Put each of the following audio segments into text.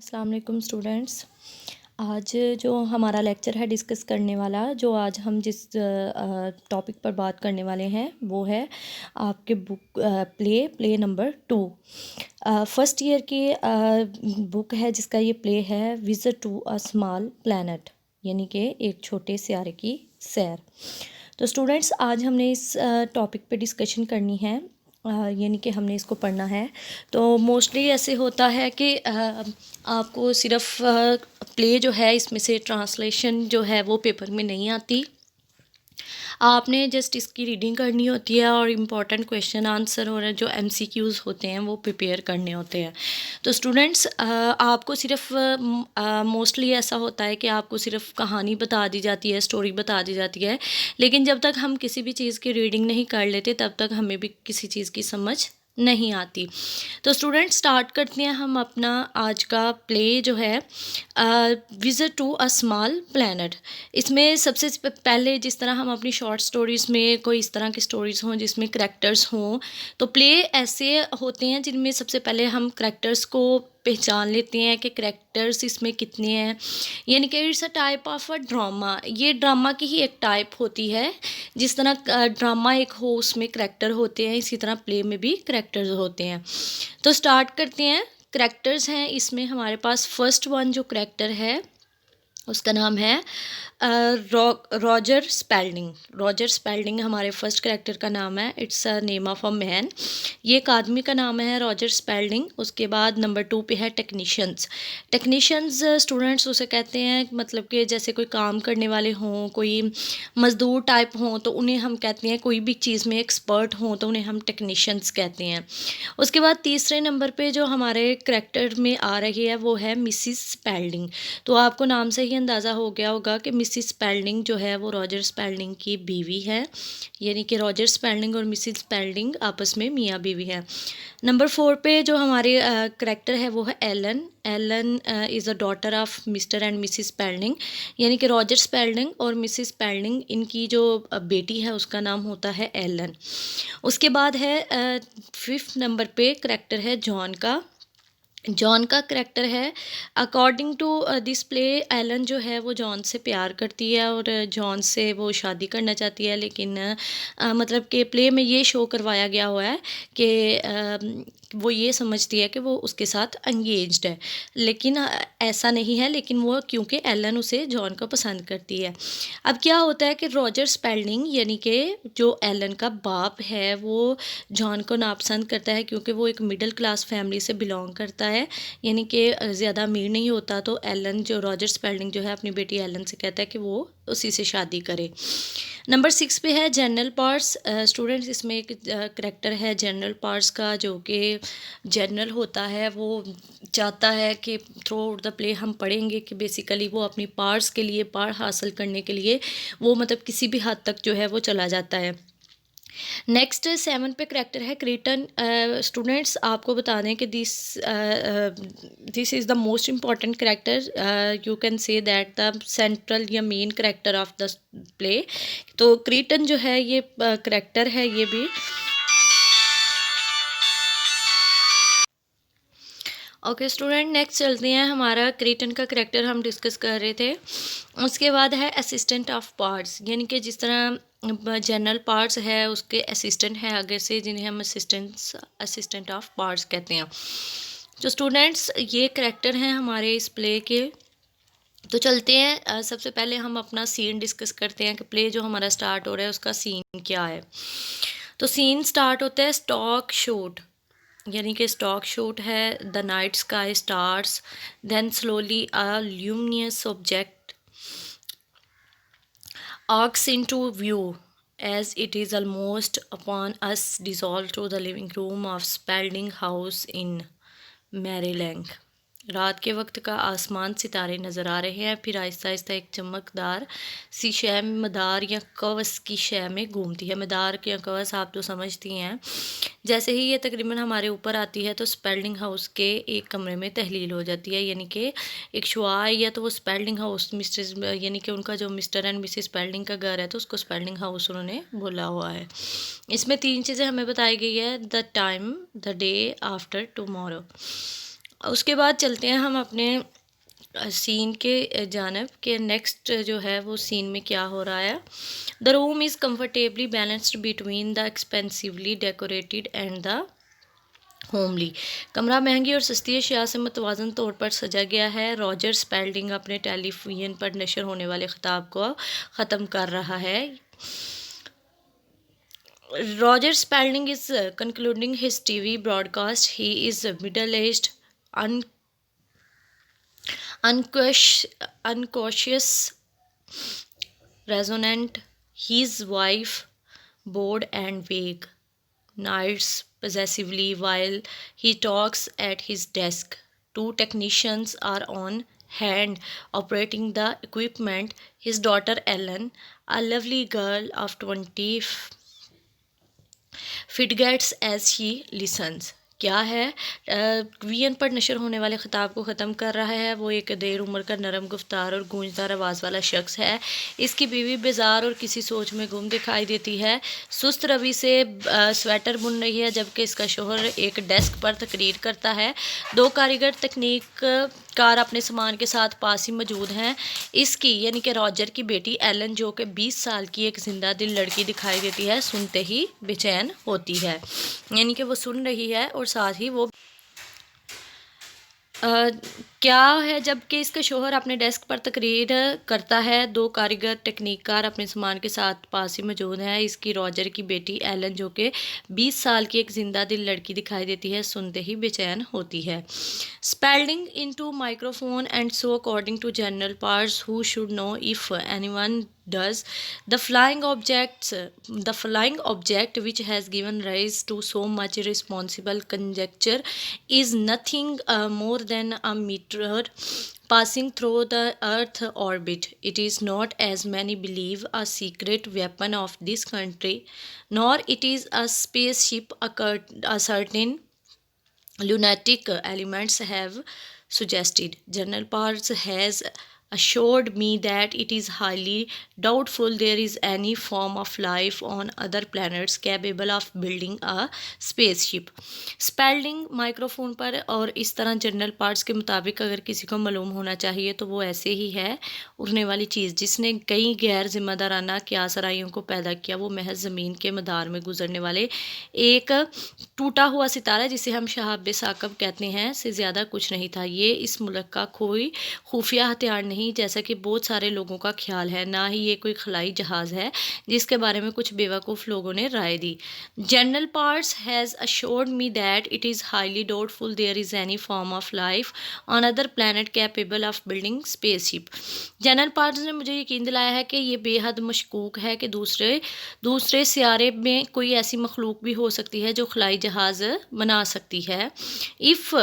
अस्सलाम वालेकुम स्टूडेंट्स। आज जो हमारा लेक्चर है डिस्कस करने वाला, जो आज हम जिस टॉपिक पर बात करने वाले हैं वो है आपके प्ले नंबर 2। फर्स्ट ईयर की बुक है जिसका ये प्ले है visit to a small planet, यानी कि एक छोटे सियारे की सैर। तो स्टूडेंट्स आज हमने इस टॉपिक पे डिस्कशन करनी है, यानी कि हमने इसको पढ़ना है। तो मोस्टली ऐसे होता है कि आपको सिर्फ प्ले जो है इसमें से ट्रांसलेशन जो है वो पेपर में नहीं आती। आपने जस्ट इसकी रीडिंग करनी होती है और इम्पॉर्टेंट क्वेश्चन आंसर और जो एमसीक्यूज़ होते हैं वो प्रिपेयर करने होते हैं। तो स्टूडेंट्स आपको सिर्फ मोस्टली ऐसा होता है कि आपको सिर्फ कहानी बता दी जाती है, स्टोरी बता दी जाती है, लेकिन जब तक हम किसी भी चीज़ की रीडिंग नहीं कर लेते तब तक हमें भी किसी चीज़ की समझ नहीं आती। तो स्टूडेंट स्टार्ट करते हैं हम अपना आज का प्ले जो है visit to a small planet. इसमें सबसे पहले जिस तरह हम अपनी शॉर्ट स्टोरीज़ में कोई इस तरह की स्टोरीज़ हों जिसमें करैक्टर्स हों, तो प्ले ऐसे होते हैं जिनमें सबसे पहले हम करैक्टर्स को पहचान लेते हैं कि करैक्टर्स इसमें कितने हैं, यानी कि it's a type of a drama. ये ड्रामा की ही एक टाइप होती है। जिस तरह ड्रामा एक हो उसमें करैक्टर होते हैं, इसी तरह प्ले में भी करैक्टर्स होते हैं। तो स्टार्ट करते हैं। करैक्टर्स हैं इसमें हमारे पास फर्स्ट वन जो करैक्टर है उसका नाम है रॉजर स्पेल्डिंग। रॉजर स्पेल्डिंग हमारे फर्स्ट करैक्टर का नाम है। It's a name of a man. ये एक आदमी का नाम है रॉजर स्पेल्डिंग। उसके बाद नंबर 2 पे है टेक्नीशियंस। टेक्नीशियंस स्टूडेंट्स उसे कहते हैं, मतलब कि जैसे कोई काम करने वाले हों, कोई मज़दूर टाइप हों तो उन्हें हम कहते हैं, कोई भी चीज़ में एक्सपर्ट हों तो उन्हें हम टेक्नीशियंस कहते हैं। उसके बाद तीसरे नंबर पे जो हमारे करैक्टर में आ रही है वो है मिसिस स्पेल्डिंग। तो आपको नाम से ही अंदाज़ा हो गया होगा कि मिसिस स्पेल्डिंग जो है वो रॉजर स्पेल्डिंग की बीवी है, यानी कि रॉजर स्पेल्डिंग और मिसिस स्पेल्डिंग आपस में मियाँ बीवी है। नंबर 4 पे जो हमारे करैक्टर है वो है Ellen. Ellen is a daughter of Mr and Mrs Spelding, यानी कि रॉजर स्पेल्डिंग और मिसिस स्पेल्डिंग इनकी जो बेटी है उसका नाम होता है एलन। उसके बाद है 5th नंबर पे करैक्टर है जॉन का। जॉन का करैक्टर है, according to this play Ellen जो है वो जॉन से प्यार करती है और जॉन से वो शादी करना चाहती है, लेकिन मतलब कि प्ले में ये शो करवाया गया हुआ है कि वो ये समझती है कि वो उसके साथ एंगेज्ड है, लेकिन ऐसा नहीं है। लेकिन वो क्योंकि एलन उसे जॉन को पसंद करती है। अब क्या होता है कि रॉजर स्पेल्डिंग यानी कि जो एलन का बाप है वो जॉन को नापसंद करता है, क्योंकि वो एक मिडिल क्लास फैमिली से बिलोंग करता है, यानी कि ज़्यादा अमीर नहीं होता। तो एलन जो रॉजर स्पेल्डिंग जो है अपनी बेटी एलन से कहता है कि वो उसी से शादी करे। नंबर 6 पे है जनरल पार्ट्स। स्टूडेंट्स इसमें एक करैक्टर है जनरल पार्ट्स का, जो कि जनरल होता है। वो चाहता है कि थ्रू आउट द प्ले हम पढ़ेंगे कि बेसिकली वो अपनी पार्ट्स के लिए, पार हासिल करने के लिए वो मतलब किसी भी हद तक जो है वो चला जाता है। नेक्स्ट 7 पे करैक्टर है क्रीटन। स्टूडेंट्स आपको बता दें कि this is the most important character, you can say that the central या main character of the play. तो क्रीटन जो है ये करैक्टर है, ये भी ओके स्टूडेंट। नेक्स्ट चलते हैं, हमारा क्रीटन का करैक्टर हम डिस्कस कर रहे थे। उसके बाद है असिस्टेंट ऑफ पार्ट्स, यानी कि जिस तरह जनरल पार्ट्स है उसके असिस्टेंट है आगे से, जिन्हें हम असिस्टेंट ऑफ पार्ट्स कहते हैं। तो स्टूडेंट्स ये करैक्टर हैं हमारे इस प्ले के। तो चलते हैं, सबसे पहले हम अपना सीन डिस्कस करते हैं कि प्ले जो हमारा स्टार्ट हो रहा है उसका सीन क्या है। तो सीन स्टार्ट होता है स्टॉक शूट, यानी कि स्टॉक शूट है। The night sky stars, then slowly a luminous object arcs into view as it is almost upon us dissolved to the living room of Spalding House in Maryland। रात के वक्त का आसमान सितारे नज़र आ रहे हैं, फिर आहिस्ता आहिस्ता एक चमकदार सी शय मदार या कवस की शय में घूमती है। मदार या कवस आप तो समझती हैं। जैसे ही ये तकरीबन हमारे ऊपर आती है तो स्पेल्डिंग हाउस के एक कमरे में तहलील हो जाती है, यानी कि एक शुआ आई है तो वो स्पेल्डिंग हाउस मिस्टर, यानी कि उनका जो मिस्टर एंड मिसेस स्पेल्डिंग का घर है तो उसको स्पेल्डिंग हाउस उन्होंने बोला हुआ है। इसमें 3 चीज़ें हमें बताई गई है, the time, the day, after tomorrow. उसके बाद चलते हैं हम अपने सीन के जानब के नेक्स्ट जो है वो सीन में क्या हो रहा है। The room is comfortably balanced between the expensively decorated and the homely. कमरा महंगी और सस्ती अशिया से मतवाज़न तौर पर सजा गया है। रॉजर स्पेल्डिंग अपने टेलीविजन पर नशर होने वाले खिताब को ख़त्म कर रहा है। Roger Spalding is concluding his TV broadcast. He is middle-aged, uncautious, resonant. His wife, bored and vague, nods possessively while he talks at his desk. Two technicians are on hand operating the equipment. His daughter Ellen, a lovely girl of 20, फिटगेट्स as he listens. क्या है, VN पर नशर होने वाले ख़िताब को ख़त्म कर रहा है। वो एक देर उम्र का नरम गुफ्तार और गूंजदार आवाज़ वाला शख्स है। इसकी बीवी बेजार और किसी सोच में गुम दिखाई देती है। सुस्त रवि से स्वेटर बुन रही है जबकि इसका शोहर एक डेस्क पर तकरीर करता है। दो कारीगर तकनीक कार अपने सामान के साथ पास ही मौजूद हैं। इसकी यानी कि रॉजर की बेटी एलन जो कि 20 साल की एक जिंदा दिल लड़की दिखाई देती है, सुनते ही बेचैन होती है। यानी कि वो सुन रही है और साथ ही वो क्या है, जबकि इसका शोहर अपने डेस्क पर तकरीर करता है। दो कारीगर टेक्निकार अपने सामान के साथ पास ही मौजूद हैं। इसकी रॉजर की बेटी एलन जो कि 20 साल की एक जिंदा दिल लड़की दिखाई देती है, सुनते ही बेचैन होती है। Spelding into microphone and so according to general parts who should know if anyone does the flying object which has given rise to so much irresponsible conjecture is nothing more than a meteor passing through the earth orbit. It is not, as many believe, a secret weapon of this country, nor it is a spaceship. A certain lunatic elements have suggested. General Parks has assured me that it is highly doubtful there is any form of life on other planets capable of building a spaceship. Spalding microphone पर और इस तरह general parts के मुताबिक अगर किसी को मालूम होना चाहिए तो वो ऐसे ही है, उड़ने वाली चीज़ जिसने कई गैर जिम्मेदाराना क्यासराइयों को पैदा किया। वो महज ज़मीन के मदार में गुजरने वाले एक टूटा हुआ सितारा जिसे हम शहाब साकब कहते हैं से ज़्यादा कुछ नहीं था। ये इस मुल्क का कोई खुफिया हथियार नहीं जैसा कि बहुत सारे लोगों का ख्याल है, ना ही ये कोई खलाई जहाज़ है जिसके बारे में कुछ बेवकूफ़ लोगों ने राय दी। General parts has assured me that it is highly doubtful there is any form of life on other planet capable of building spaceship. General parts ने मुझे यकीन दिलाया है कि ये बेहद मशकूक है कि दूसरे सियारे में कोई ऐसी मखलूक भी हो सकती है जो खलाई जहाज़ बना सकती है। If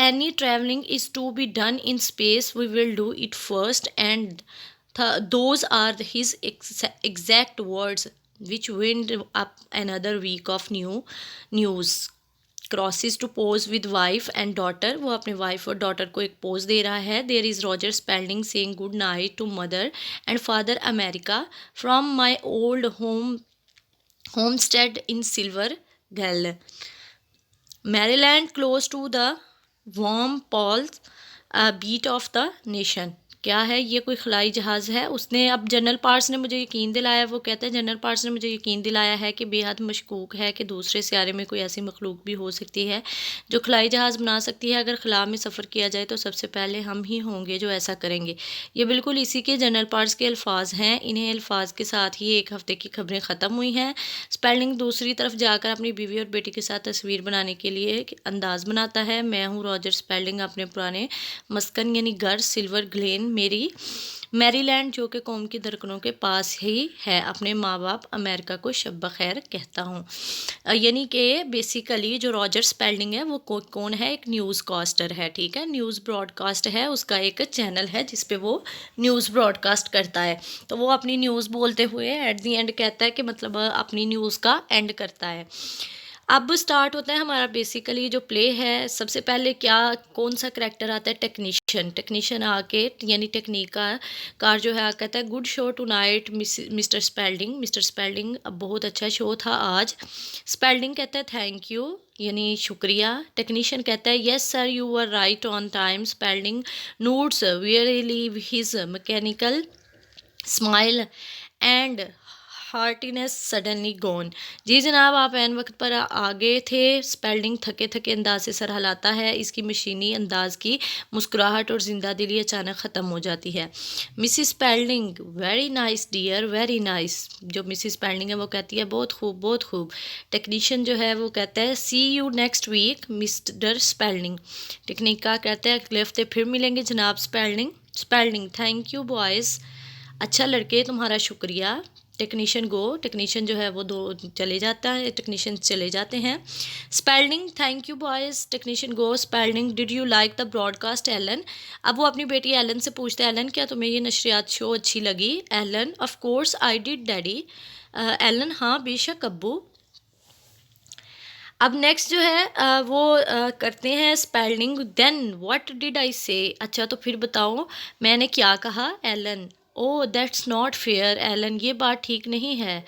any travelling is to be done in space we will do it first, and those are his exact words, which wind up another week of news. Crosses to pose with wife and daughter. वो अपने wife और daughter को एक pose दे रहा है। There is Roger Spalding saying good night to mother and father America from my old homestead in Silver Glen, Maryland, close to the warm pulse beat of the nation. क्या है, ये कोई खलाई जहाज़ है। उसने अब जनरल पार्ट्स ने मुझे यकीन दिलाया, वो कहते हैं जनरल पार्ट्स ने मुझे यकीन दिलाया है कि बेहद मशकूक है कि दूसरे सियारे में कोई ऐसी मखलूक भी हो सकती है जो खलाई जहाज़ बना सकती है। अगर खला में सफ़र किया जाए तो सबसे पहले हम ही होंगे जो ऐसा करेंगे। ये बिल्कुल इसी के जनरल पार्ट्स के अल्फाज हैं। इन्हें अल्फाज के साथ ही एक हफ़्ते की खबरें ख़त्म हुई हैं। स्पेल्डिंग दूसरी तरफ जाकर अपनी बीवी और बेटी के साथ तस्वीर बनाने के लिए अंदाज़ बनाता है। मैं हूँ रॉजर स्पेल्डिंग, अपने पुराने मस्कन यानी घर सिल्वर ग्लेन मैरीलैंड जो कि कौम की धड़कनों के पास ही है, अपने माँ बाप अमेरिका को शब बखैर कहता हूँ। यानी कि बेसिकली जो रॉजर स्पेल्डिंग है वो कौन है, एक न्यूज़ कास्टर है, ठीक है, न्यूज़ ब्रॉडकास्ट है, उसका एक चैनल है जिस पे वो न्यूज़ ब्रॉडकास्ट करता है। तो वो अपनी न्यूज़ बोलते हुए एट दी एंड कहता है कि मतलब अपनी न्यूज़ का एंड करता है। अब स्टार्ट होता है हमारा बेसिकली जो प्ले है। सबसे पहले क्या कौन सा करैक्टर आता है, टेक्नीशियन। टेक्नीशियन आके यानी टेक्निक का कार जो है कहता है good show tonight Mr Spelding. Mr Spelding अब बहुत अच्छा शो था आज। स्पेल्डिंग कहता है थैंक यू यानी शुक्रिया। टेक्नीशियन कहता है yes sir you were right on time. Spalding notes wearily his mechanical smile and heartiness suddenly gone. जी जनाब आप एन वक्त पर आ गए थे। स्पेल्डिंग थके थके अंदाज से सर हिलाता है। इसकी मशीनी अंदाज की मुस्कुराहट और जिंदा दिली अचानक ख़त्म हो जाती है। Mrs Spalding very nice dear very nice. जो मिसिस स्पेल्डिंग है वो कहती है बहुत खूब बहुत खूब। टेक्नीशियन जो है वो कहता है see you next week mister Spalding. टेक्निक का कहता है अगले हफ्ते फिर मिलेंगे जनाब Spalding. Spalding thank you boys, अच्छा लड़के तुम्हारा शुक्रिया। टेक्नीशियन गो, टेक्नीशियन जो है वो दो चले जाता है, टेक्नीशियन चले जाते हैं। Spalding thank you boys, technician go. Spalding did you like the broadcast Ellen. अब वो अपनी बेटी एलन से पूछते हैं एलन क्या तुम्हें ये नशरियात शो अच्छी लगी। Ellen of course I did daddy. Ellen हाँ बेशक अब्बू। अब नेक्स्ट जो है वो करते हैं Spalding then what did I say. अच्छा तो फिर बताओ मैंने क्या कहा। Alan oh that's not fair. Alan ये बात ठीक नहीं है।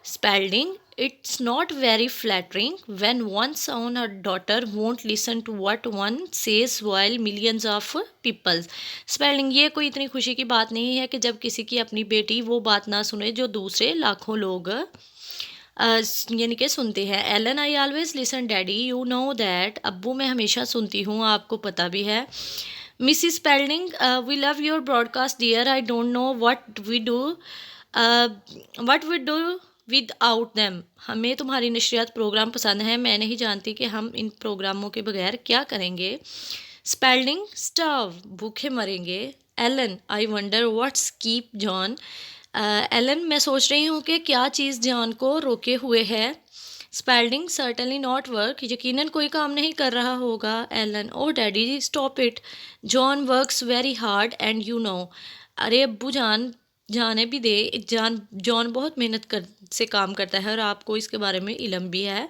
Spalding it's not very flattering when one son or daughter won't listen to what one says while millions of peoples. Spalding ये कोई इतनी खुशी की बात नहीं है कि जब किसी की अपनी बेटी वो बात ना सुने जो दूसरे लाखों लोग यानी कि सुनते हैं। Ellen I always listen daddy you know that. अब्बू मैं हमेशा सुनती हूँ आपको पता भी है। Mrs Spalding we love your broadcast dear I don't know what we do without them. हमें तुम्हारी नशरियात प्रोग्राम पसंद है, मैं नहीं जानती कि हम इन प्रोग्रामों के बगैर क्या करेंगे। स्पेल्डिंग स्टाव भूखे मरेंगे। Ellen I wonder what's keep John. Ellen मैं सोच रही हूँ कि क्या चीज़ जॉन को रोके हुए है। स्पेल्डिंग सर्टनली नॉट वर्क यकीनन कोई काम नहीं कर रहा होगा। Ellen oh daddy stop it John works very hard and you know. अरे अब्बू जान जाने भी दे, जॉन बहुत मेहनत कर से काम करता है और आपको इसके बारे में इल्म भी है।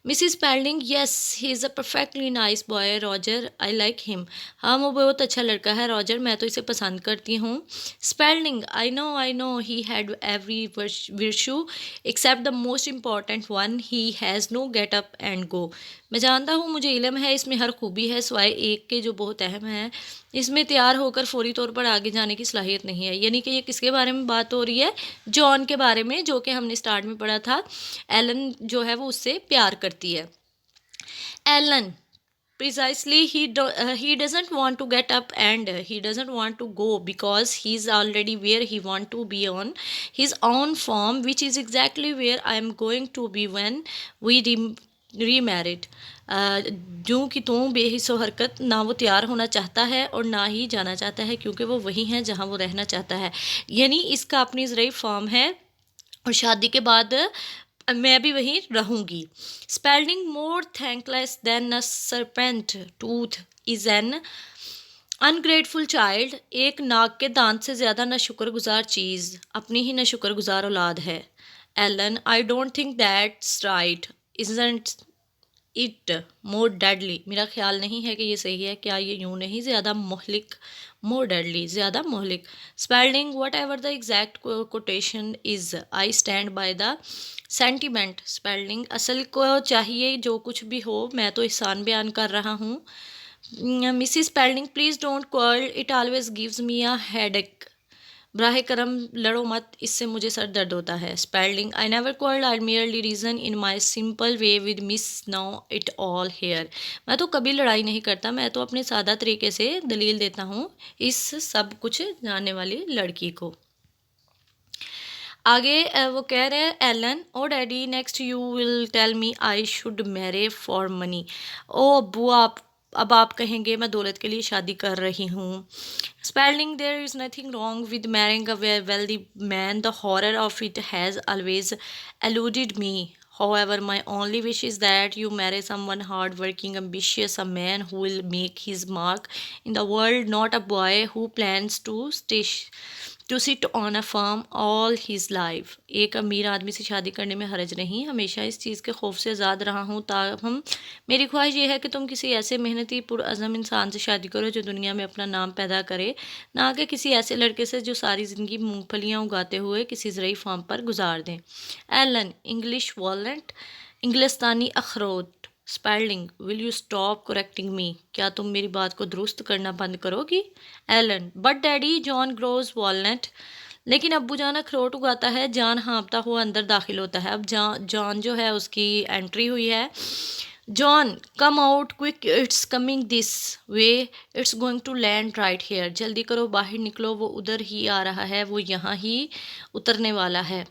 Mrs Spalding yes he is a perfectly nice boy Roger I like him. हाँ वो बहुत अच्छा लड़का है रॉजर, मैं तो इसे पसंद करती हूँ। Spalding I know he had every virtue except the most important one he has no get up and go. मैं जानता हूँ मुझे इल्म है इसमें हर खूबी है सिवाय एक के जो बहुत अहम है, इसमें तैयार होकर फौरी तौर पर आगे जाने की सलाहियत नहीं है। यानी कि ये किसके बारे में बात हो रही है, जॉन के बारे में, जो कि हमने स्टार्ट में पढ़ा था। एलन जो है वो उससे प्यार करती है। Ellen precisely he doesn't want to get up and he doesn't want to go because he's already where he want to be on his own form which is exactly where I am going to be when we remarried. जो कि तुम बेहिस्सो हरकत ना वो तैयार होना चाहता है और ना ही जाना चाहता है क्योंकि वो वही है जहाँ वो रहना चाहता है। यानी इसका अपनी ज़रूरी फॉर्म है और शादी के बाद मैं भी वहीं रहूँगी। Spalding more thankless than a serpent tooth is an ungrateful child. एक नाक के दांत से ज़्यादा ना शुक्रगुजार चीज़ अपनी ही ना शुक्रगुजार औलाद है। Ellen I don't think that's right isn't it more deadly. मेरा ख्याल नहीं है कि ये सही है, क्या ये यूँ नहीं ज़्यादा मोहलिक। मोर डेडली ज़्यादा मोहलिक। Spalding whatever the exact quotation is I stand by the sentiment. Spalding असल को चाहिए जो कुछ भी हो, मैं तो एहसान बयान कर रहा हूँ। Mrs Spalding please don't quarrel it always gives me a headache. बराह करम लड़ो मत, इससे मुझे सर दर्द होता है। Spalding I never quarrel I merely reason in my simple way with miss now it all here. मैं तो कभी लड़ाई नहीं करता, मैं तो अपने सादा तरीके से दलील देता हूँ इस सब कुछ जानने वाली लड़की को। आगे वो कह रहे हैं Alan oh daddy next you will tell me I should marry for money. ओ अब्बू अब आप कहेंगे मैं दौलत के लिए शादी कर रही हूँ। Spalding there is nothing wrong with marrying a wealthy man the horror of it has always eluded me. However, my only wish is that you marry someone hard-working, ambitious, a man who will make his mark in the world, not a boy who plans to to sit on a farm all his life. एक अमीर आदमी से शादी करने में हरज नहीं, हमेशा इस चीज़ के खौफ से आज़ाद रहा हूँ ताहम मेरी ख्वाहिश ये है कि तुम किसी ऐसे मेहनती पुरअज़म इंसान से शादी करो जो दुनिया में अपना नाम पैदा करे, ना कि किसी ऐसे लड़के से जो सारी ज़िंदगी मूंगफलियाँ उगाते हुए किसी ज़रूरी फार्म पर गुजार दें। एलन, इंग्लिश वॉलनट, इंग्लिस्तानी अखरोट। Spalding, will you stop correcting me? क्या तुम मेरी बात को दुरुस्त करना बंद करोगी? Ellen, but daddy John grows walnut. लेकिन अब्बू जान अखरोट उगाता है। जान हाँफता हुआ अंदर दाखिल होता है। अब जॉन जो है उसकी एंट्री हुई है। John, come out quick, it's coming this way, it's going to land right here. जल्दी करो, बाहर निकलो, वो उधर ही आ रहा है, वो यहाँ ही उतरने वाला है।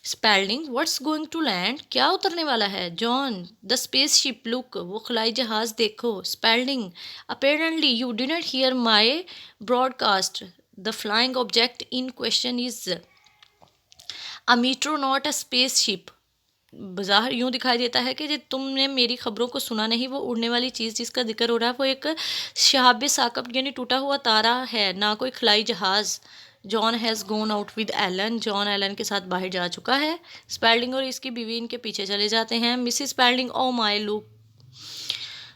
Spalding, what's going to land? क्या उतरने वाला है? John, the spaceship, look, वो खलाई जहाज देखो। Spalding, apparently you didn't hear my broadcast, the flying object in question is a meteor not a spaceship. बाज़ाहिर यूँ दिखाई देता है कि तुमने मेरी खबरों को सुना नहीं। वो उड़ने वाली चीज़ जिसका जिक्र हो रहा है वो एक शहाब साकब यानी टूटा हुआ तारा है, ना कोई खलाई जहाज़। John has gone out with Ellen. John Ellen के साथ बाहर जा चुका है। स्पेल्डिंग और इसकी बीवी इनके पीछे चले जाते हैं। Mrs Spalding, oh my look,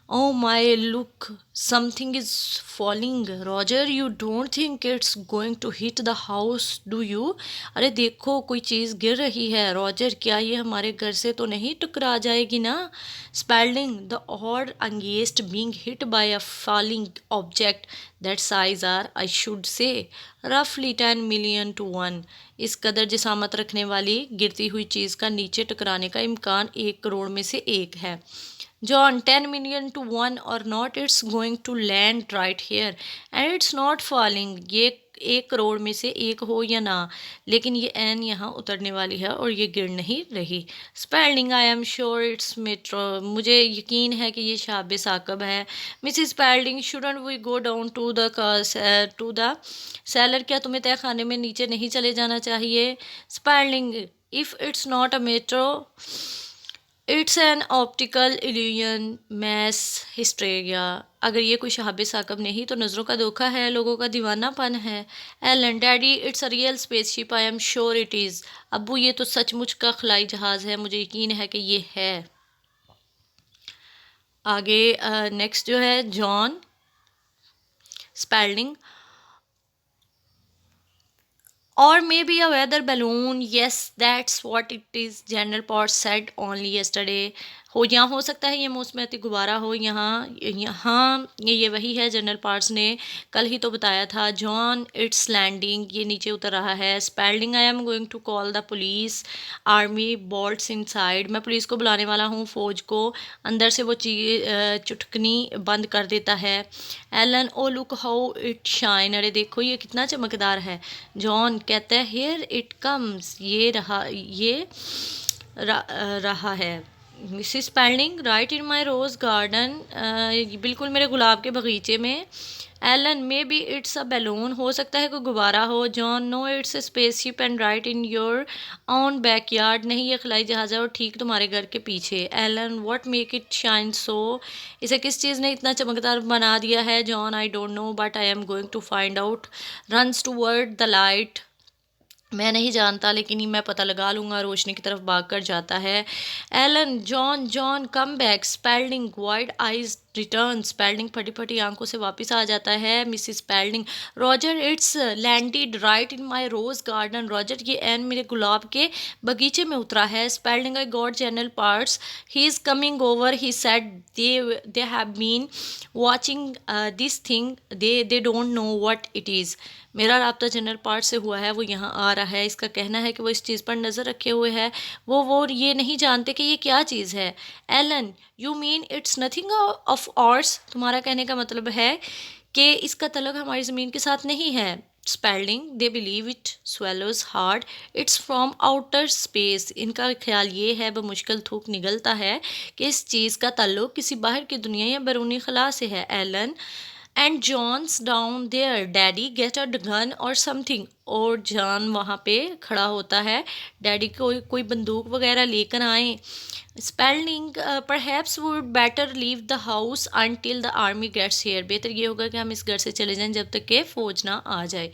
Oh my, look, something is falling. Roger, you don't think it's going to hit the house, do you? अरे देखो, कोई चीज़ गिर रही है। रॉजर, क्या ये हमारे घर से तो नहीं टकरा जाएगी ना? Spalding, the odd against being hit by a falling object that size are, I should say, roughly 10 million to 1। इस कदर जिसामत रखने वाली गिरती हुई चीज़ का नीचे टकराने का इम्कान 1 करोड़ में से 1 है। John, 10 million to 1 or not, it's going to land right here and it's not falling। ये 1 करोड़ में से 1 हो या ना, लेकिन ये एन यहाँ उतरने वाली है और ये गिर नहीं रही। Spalding, I am sure it's meteor, मुझे यकीन है कि ये शाब साकब है। Mrs Spalding, shouldn't we go down to the cellar? क्या तुम्हें तय खाने में नीचे नहीं चले जाना चाहिए? Spalding, if it's not a meteor, it's an optical illusion, mass hysteria. अगर ये कोई शहाब साकब नहीं तो नज़रों का धोखा है, लोगों का दीवानापन है। Ellen, daddy, it's a real spaceship, I am sure it is. अब्बू, ये तो सचमुच का खलाई जहाज़ है, मुझे यकीन है कि ये है। आगे नेक्स्ट जो है John. Spalding, or maybe a weather balloon, yes that's what it is, General Potts said only yesterday। हो सकता है ये मौसमियाती गुब्बारा हो। यहाँ ये वही है जनरल पार्ट्स ने कल ही तो बताया था। जॉन, इट्स लैंडिंग, ये नीचे उतर रहा है। Spalding, I am going to call the police, army bolts inside, मैं पुलिस को बुलाने वाला हूँ, फ़ौज को। अंदर से वो चुटकनी बंद कर देता है। Ellen, oh look how it shine, अरे देखो ये कितना चमकदार है। जॉन कहता है, हियर इट कम्स, ये रहा है। Mrs Spalding, right in my rose garden, बिल्कुल मेरे गुलाब के बगीचे में। Ellen, maybe it's a balloon, हो सकता है कोई गुब्बारा हो। John, no it's a spaceship and right in your own backyard, नहीं ये खलाई जहाज़ है और ठीक तुम्हारे घर के पीछे। Alan, what make it shine so, इसे किस चीज़ ने इतना चमकदार बना दिया है? John, I don't know but I am going to find out, runs toward the light, मैं नहीं जानता लेकिन मैं पता लगा लूँगा, रोशनी की तरफ भाग कर जाता है। Elon, John, John come back. Spalding, wide eyes return, Spalding, फटी फटी आंखों से वापस आ जाता है। Mrs Spalding, Roger, it's landed right in my rose garden, Roger ये एन मेरे गुलाब के बगीचे में उतरा है। Spalding, I got general parts, he is coming over, he said they have been watching this thing, they don't know what it is, मेरा राब्ता जनरल पार्ट से हुआ है, वो यहाँ आ रहा है। इसका कहना है कि वो इस चीज़ पर नज़र रखे हुए है, वो ये नहीं जानते कि ये क्या चीज़ है। Alan, you mean it's nothing of ours, तुम्हारा कहने का मतलब है कि इसका तल्लुक हमारी ज़मीन के साथ नहीं है। Spalding, they believe it swallows hard, it's from outer space, इनका ख्याल ये है बमुश्किल थूक निगलता है कि इस चीज़ का ताल्लुक किसी बाहर की दुनिया या बैरूनी खला से है। Ellen, and John's down there, daddy get a gun or something, और जॉन वहाँ पे खड़ा होता है, डैडी कोई बंदूक वगैरह लेकर आए। Spalding, perhaps would better leave the house until the army gets here, बेहतर ये होगा कि हम इस घर से चले जाएं जब तक कि फ़ौज ना आ जाए।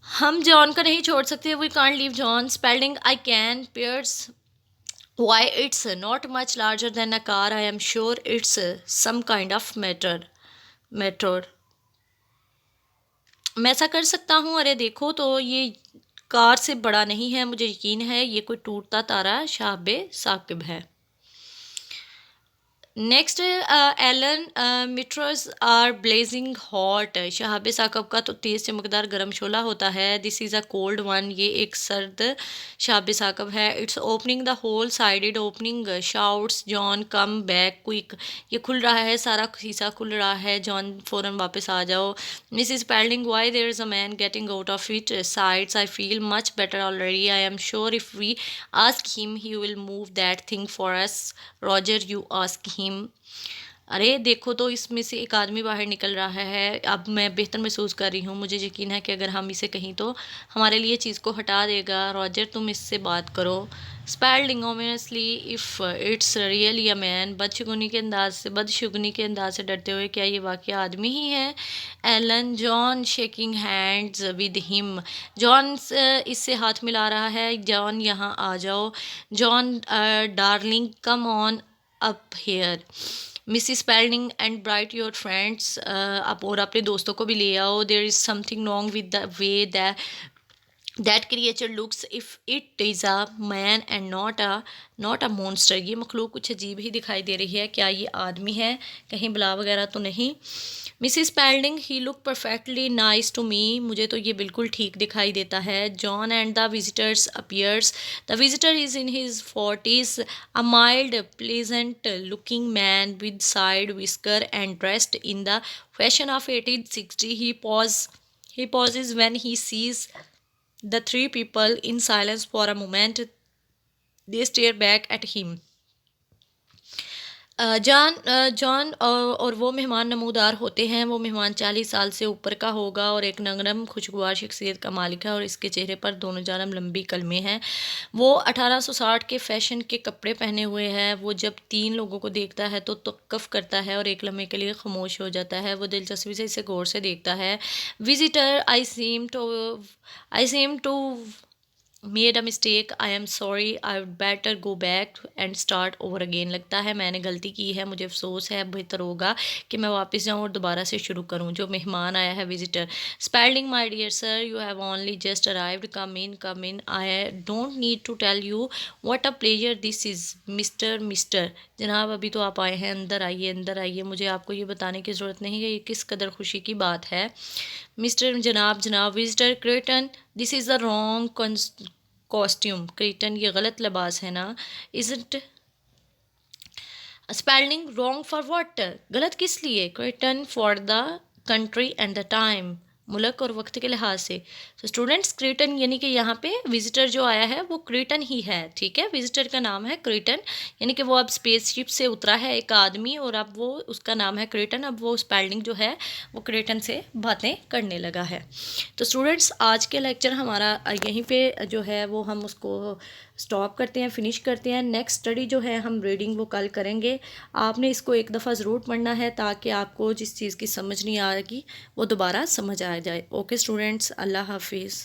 हम जॉन को नहीं छोड़ सकते, we can't leave John. Spalding I can pairs, why it's not much larger than a car, I am sure it's some kind of matter। मैं ऐसा कर सकता हूँ, अरे देखो तो ये कार से बड़ा नहीं है, मुझे यकीन है ये कोई टूटता तारा शाबे साकिब है। Next Alan meteors are blazing hot, शहाब साकब का तो तेज़ चमकदार गर्म शोला होता है। This is a cold one, ये एक सर्द शहाब साकब है। It's opening the whole sided opening, shouts John come back quick, ये खुल रहा है, सारा शीशा खुल रहा है, जॉन फ़ौरन वापस आ जाओ। Mrs Spalding why there is a man getting out of its sides, I feel much better already, I am sure if we ask him he will move that thing for us, Roger you ask him. अरे देखो तो इसमें से एक आदमी बाहर निकल रहा है, अब मैं बेहतर महसूस कर रही हूँ, मुझे यकीन है कि अगर हम इसे कहीं तो हमारे लिए चीज़ को हटा देगा। रॉजर तुम इससे बात करो। Spalding ominously if it's really a man, बदशगुनी के अंदाज से डरते हुए, क्या ये वाकई आदमी ही है? Elon John shaking hands with him, John इससे हाथ मिला रहा है, जॉन यहाँ आ जाओ, John darling come on up here, Mrs Spalding and bright your friends, आप और अपने दोस्तों को भी ले आओ। There is something wrong with the way that creature looks if it is a man and not a monster, ये मखलूक कुछ अजीब ही दिखाई दे रही है, क्या ये आदमी है, कहीं बला वगैरह तो नहीं? Mrs Spalding he look perfectly nice to me, मुझे तो ये बिल्कुल ठीक दिखाई देता है। John and the visitors appears, the visitor is in his 40s, a mild pleasant looking man with side whisker and dressed in the fashion of 1860, he pauses when he sees the three people. In silence for a moment, they stare back at him. John और वो मेहमान नमूदार होते हैं। वो मेहमान 40 साल से ऊपर का होगा और एक नरम खुशगवार शख्सियत का मालिक है और इसके चेहरे पर दोनों जानब लंबी कलमें हैं। वो 1860 के फैशन के कपड़े पहने हुए है। वो जब 3 लोगों को देखता है तो तवक्कुफ करता है और एक लम्हे के लिए खामोश हो जाता है। वो दिलचस्पी से इसे गौर से देखता है। Visitor, I seem to made a mistake, I am sorry, I would better go back and start over again, लगता है मैंने गलती की है, मुझे अफसोस है, बेहतर होगा कि मैं वापस जाऊँ और दोबारा से शुरू करूँ। जो मेहमान आया है, visitor, Spalding my dear sir, you have only just arrived, come in, I don't need to tell you what a pleasure this is, mister जनाब, अभी तो आप आए हैं, अंदर आइए, मुझे आपको ये बताने की ज़रूरत नहीं है ये किस कदर खुशी की बात है। मिस्टर, जनाब, visitor, क्रेटन, this is the wrong costume, क्रेटन, ये गलत लिबास है ना? Is it spelling wrong for what, गलत किस लिए? क्रेटन, for the country and the time, मुल्क और वक्त के लिहाज से। तो स्टूडेंट्स, क्रेटन यानी कि यहाँ पे विजिटर जो आया है वो क्रेटन ही है, ठीक है, विजिटर का नाम है क्रेटन, यानी कि वो अब स्पेसशिप से उतरा है एक आदमी और अब वो उसका नाम है क्रेटन, अब वो स्पेलिंग जो है वो क्रेटन से बातें करने लगा है। तो स्टूडेंट्स, आज के लेक्चर हमारा यहीं पे जो है वो हम उसको स्टॉप करते हैं, फिनिश करते हैं। नेक्स्ट स्टडी जो है हम रीडिंग वो कल करेंगे। आपने इसको एक दफ़ा ज़रूर पढ़ना है ताकि आपको जिस चीज़ की समझ नहीं आ रही वो दोबारा समझ आ जाए। ओके स्टूडेंट्स, अल्लाह हाफिज़।